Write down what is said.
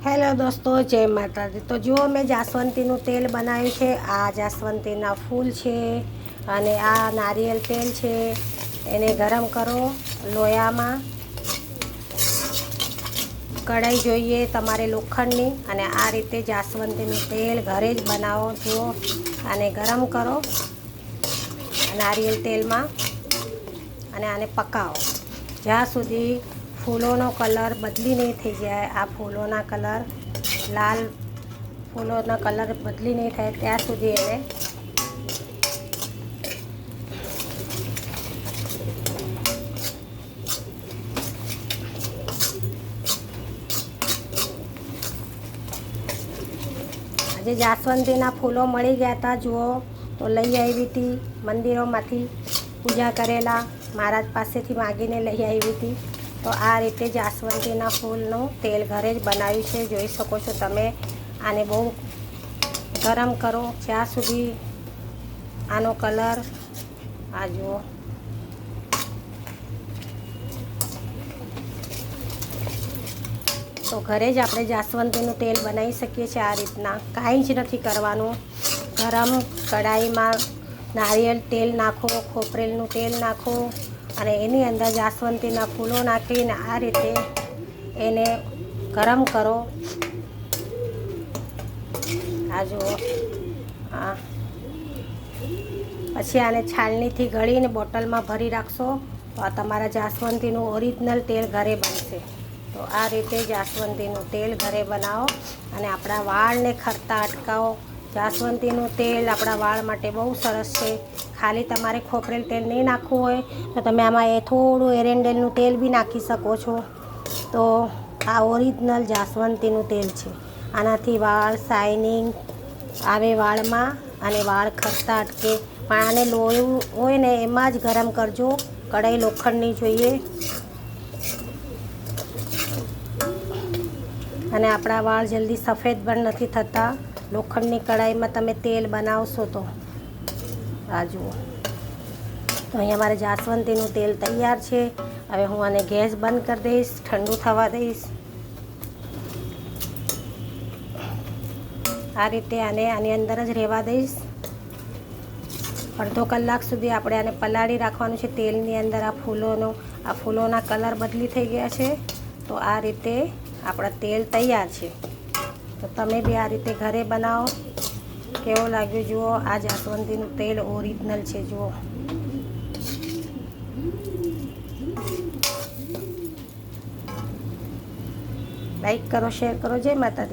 Hello દોસ્તો, જય માતાજી। તો જુઓ, મેં જાસ્વંતીનું તેલ બનાવ્યું છે। આ જાસ્વંતીના ફૂલ છે અને આ નારિયેળ તેલ છે। એને ગરમ કરો લોયામાં। કઢાઈ જોઈએ તમારે લોખંડની, અને આ રીતે જાસ્વંતીનું તેલ ઘરે જ બનાવો। જુઓ, આને ગરમ કરો નારિયેળ તેલમાં અને આને પકાવો જ્યાં સુધી ફૂલોનો કલર બદલી નહીં થઈ જાય। આ ફૂલોના કલર લાલ ફૂલોના કલર બદલી નહીં થાય ત્યાં સુધી એને આજે જાસ્વંતીના ફૂલો મળી ગયા હતા। જુઓ, તો લઈ આવી હતી મંદિરોમાંથી, પૂજા કરેલા મહારાજ પાસેથી માગીને લઈ આવી હતી। તો આ રીતે જાસ્વંતીના ફૂલનું તેલ ઘરે જ બનાવ્યું છે। જોઈ શકો છો તમે। આને બહુ ગરમ કરો જ્યાં સુધી આનો કલર આ જુઓ, તો ઘરે જ આપણે જાસ્વંતીનું તેલ બનાવી શકીએ છીએ। આ રીતના કાંઈ જ નથી કરવાનું। ગરમ કઢાઈમાં નારિયેળ તેલ નાખો, ખોપરેલનું તેલ નાખો અને એની અંદર જાસ્વંતીના ફૂલો નાખીને આ રીતે એને ગરમ કરો। આ જુઓ, આ પછી આને છાલણીથી ગળીને બોટલમાં ભરી રાખશો તો આ તમારા જાસ્વંતીનું ઓરિજિનલ તેલ ઘરે બનશે। તો આ રીતે જાસ્વંતીનું તેલ ઘરે બનાવો અને આપણા વાળને ખરતા અટકાવો। જાસ્વંતીનું તેલ આપણા વાળ માટે બહુ સરસ છે। ખાલી તમારે ખોપરેલ તેલ નહીં નાખવું હોય તો તમે આમાં થોડું એરંડેલનું તેલ બી નાખી શકો છો। તો આ ઓરિજિનલ જાસ્વંતીનું તેલ છે। આનાથી વાળ શાઇનિંગ આવે વાળમાં અને વાળ ખરતા અટકે। પણ આને લોયું હોય ને એમાં જ ગરમ કરજો, કઢાઈ લોખંડની જોઈએ। અને આપણા વાળ જલ્દી સફેદ પણ નથી થતા લોખંડની કઢાઈમાં તમે તેલ બનાવશો તો। આ જુઓ, તો અહીંયા મારે જાસ્વંતીનું તેલ તૈયાર છે। હવે હું આને ગેસ બંધ કરી દઈશ, ઠંડુ થવા દઈશ। આ રીતે આને આની અંદર જ રહેવા દઈશ। અડધો કલાક સુધી આપણે આને પલાળી રાખવાનું છે તેલની અંદર। આ ફૂલોના કલર બદલી થઈ ગયા છે। તો આ રીતે આપણા તેલ તૈયાર છે। તો તમે બી આ રીતે ઘરે બનાવો। કેવો લાગ્યું જુઓ, આ જાસ્વંતીનું તેલ ઓરિજિનલ છે। જુઓ, લાઈક કરો, શેર કરો। જય માતાજી।